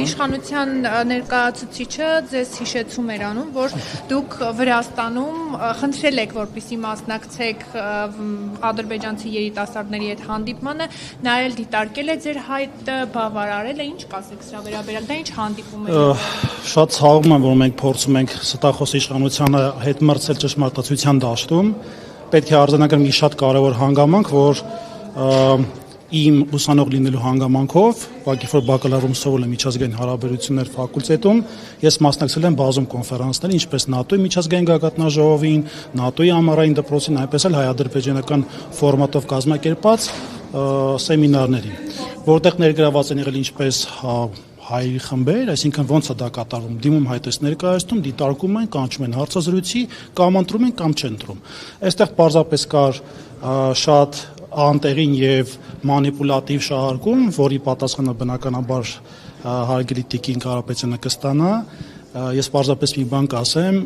իշխանության ներկայացուցիչը ձեզ հիշեցում էր անում, որ դուք Վրաստանում խնդրել եք, որպեսզի մասնակցեք ադրբեջանցի երիտասարդների հետ հանդիպմանը, նա էլ դիտարկել է ձեր հայտը, բավարարել է, ինչ կասեք սրա վերաբերյալ, դա ինչ հանդիպում է։ Շատ ցավում եմ, որ մենք փորձում ենք ստախոս իշխանությանը հետ մրցել ճշմարտացիության դաշտում, պետք է արձանագրեմ մի շատ կարևոր հանգամանք, որ իմ ուսանող լինելու հանգամանքով, ուղղակի որ բակալավրում սովորել եմ միջազգային հարաբերություններ ֆակուլտետում, ես մասնակցել եմ բազում կոնֆերանսների, ինչպես ՆԱՏՕ-ի միջազգային գագաթնաժողովին, ՆԱՏՕ-ի ամառային դպրոցին, այնպես էլ հայ-ադրբեջանական ֆորմատով կազմակերպած սեմինարների, որտեղ ներգրաված են եղել ինչպես հայերի խմբեր, այսինքն ոնց է դա կատարվում, դիմում հայտես ներկայացնում, դիտարկում են, կանչում են հարցազրույցի, կամ ընտրում են, կամ չեն ընտրում։ Այստեղ պարզապես կար շատ անտեղին եւ մանիպուլատիվ շահարկում, որի պատասխանը բնականաբար հարգելի Տիկին Կարապետյանը կստանա, ես պարզապես մի բան կասեմ,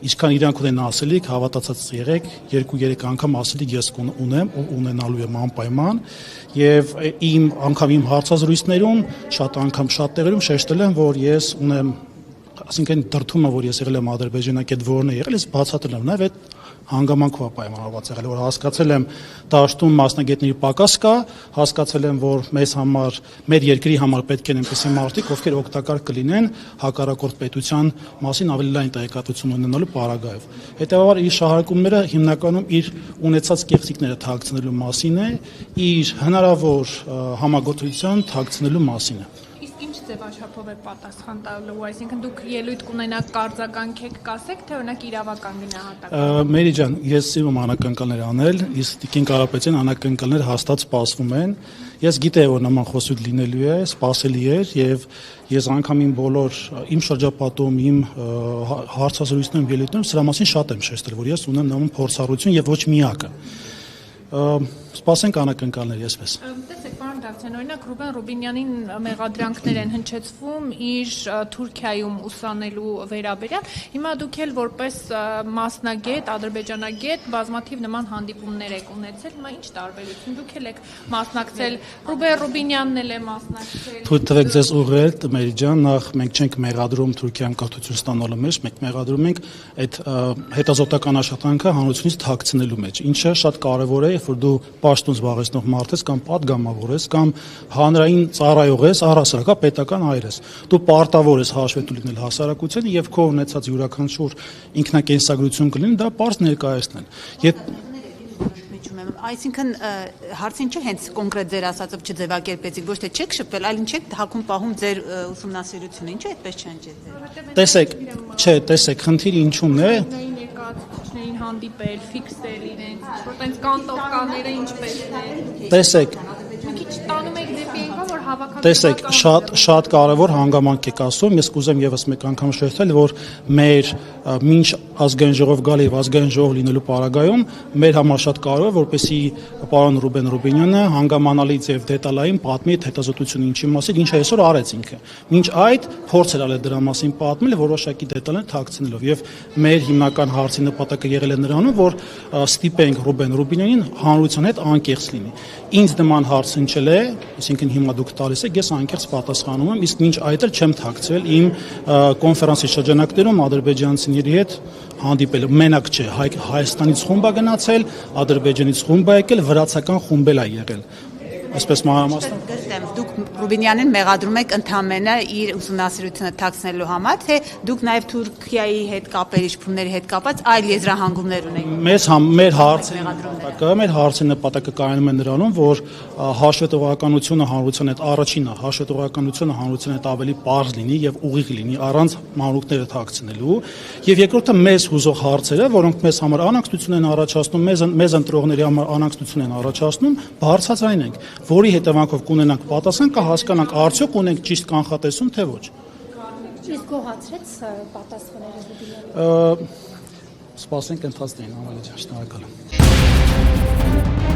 ինչքան իրանք ունեն ասելիք, հավատացած եղեք, 2-3 անգամ ասելիք ես ունեմ ու ունենալու եմ անպայման եւ իմ հարցազրույցներում շատ անգամ շատ տեղերում շեշտել եմ, որ ես ունեմ, այսինքն դրդումը, որ ես եղել եմ ադրբեջանական որն է եղել, ես բացատրել եմ նաեւ այդ հանգամանքով պայմանավորված եղել, որ հասկացել եմ դաշտում մասնագետների պակաս կա, հասկացել եմ, որ մեզ համար, մեր երկրի համար պետք են այնպիսի մարդիկ, ովքեր օգտակար կլինեն հակառակորդ պետության մասին ավելի լայն տեղեկատվություն ունենալու պարագայով։ Հետևաբար իր շահարկումները հիմնականում իր ունեցած կեղծիքները թաքցնելու մասին է, իր հնարավոր համագործակցության թաքցնելու մասին է։ Ինչ ձևաչափով է պատասխան տալու, այսինքն դուք ելույթ կունենաք կարձականքեք, կասեք, թե օրինակ իրավական գնահատական։ Մերի ջան, ես սիրում եմ անակնկալներ անել, իսկ Տիկին Կարապետյան անակնկալներ հաստատ սպասվում են։ Ես գիտեի, որ նման խոսույթ լինելու է, սպասելի էր եւ ես անգամ իմ բոլոր իմ շրջապատում, իմ հարցազրույցներում, ելույթներում սրա մասին շատ եմ շեշտել, որ ես ունեմ նման փորձառություն եւ ոչ միակը։ Սպասենք անակնկալներ եսպես։ Տեսեք, պարոն Դավթյան, օրինակ Ռուբեն Ռուբինյանին մեղադրանքներ են հնչեցվում իր Թուրքիայում ուսանելու վերաբերյալ։ Հիմա դուք էլ որպես մասնագետ, ադրբեջանագետ բազմաթիվ նման հանդիպումներ եք ունեցել, հիմա ինչ տարբերություն, դուք էլ եք մասնակցել, Ռուբեն Ռուբինյանն էլ է մասնակցել։ Թույլ տվեք ձեզ ուղղել, Մերի ջան, նախ մենք չենք մեղադրում Թուրքիայում կրթություն ստանալու մեջ, մենք մեղադրում ենք այդ հետազոտական աշխատանքը հանրությունից թաքցնելու մեջ, ինչը շատ կարևոր է, որ դու պաշտոն զբաղեցնող մարդ ես կամ պատգամավոր ես կամ հանրային ծառայող ես, առհասարակ պետական այր ես։ Դու պարտավոր ես հաշվետու լինել հասարակությանը եւ քո ունեցած յուրաքանչյուր ինքնակենսագրություն կլինի, դա պարզ ներկայացնել։ Այսինքն հարցին չէ հենց կոնկրետ ձեր ասածով չձևակերպեցիք, ոչ թե չեք շփվել, այլ չեք հակում պահում ձեր ուսումնասիրությունը, ինչու այդպես չեն ջեցել։ Տեսեք, չէ, տեսեք, խնդիրը ինչու՞մն է։ Ներկայացուցիչներին հանդիպել, ֆիքսել իրենց, որ տենց կանտովկաները ինչպես է։ Տեսեք, մի քիչ տանում եք դեպի այնքան, որ հավաքական։ Տեսեք, շատ կարևոր հանգամանք եք ասում, ես կուզեմ եւս մեկ անգամ շեշտել, որ մեր մինչ ազգային ժողով գալի եւ ազգային ժողով լինելու պարագայում մեր համար շատ կարևոր է, որպեսզի պարոն Ռուբեն Ռուբինյանը հանգամանալից եւ դետալային պատմի այդ հետազոտությունը ինչի մասին, ինչը այսօր արեց ինքը։ Մինչ այդ փորձել ալ է դրա մասին պատմել որոշակի դետալներ թաքցնելով եւ մեր հիմնական հարցի նպատակը եղել է նրանում, որ ստիպենք Ռուբեն Ռուբինյանին հանրության հետ անկեղծ լինի։ Ինձ նման հարց հնչել է, այսինքն հիմա դուք տալիս եք, ես անկեղծ պատասխանում եմ, իսկ մինչ այդ էլ չեմ թաքցրել իմ կոնֆերանսի շրջանակներում ադրբեջանցիների հետ հանդիպել, մենակ չէ, Հայաստանից խումբ է գնացել, Ադրբեջանից խումբ է եկել, վրացական խումբ էլ է եղել։ Այսպես մանրամասն դուք Ռուբինյանին մեղադրում եք ընդամենը իր ուսումնասիրությունը թաքցնելու համար, թե դուք նաև Թուրքիայի հետ կապեր, իշխանների հետ կապած այլ եզրահանգումներ ունեք։ Մեր հարցի նպատակը կայանում է նրանում, որ հաշվետվականությունը հանրության հետ առաջինը, հաշվետվականությունը հանրության հետ ավելի պարզ լինի եւ ուղիղ լինի առանց մանրուքները թաքցնելու, եւ երկրորդը մեզ հուզող հարցերը, որոնք մեզ համար անհանգստություն են առաջացնում, մեզ ընտրողների համար անհանգստություն են առաջացնում, բարձրացրային ենք, որի հետևանքով կունենանք պատասխան, կհասկանանք արդյոք ունենք ճիշտ կանխատեսում, թե ոչ։ Իսկ գոհացրեց պատասխանները։ Սպասենք ընթացքին, ավելի ջան, շնորհակալ եմ։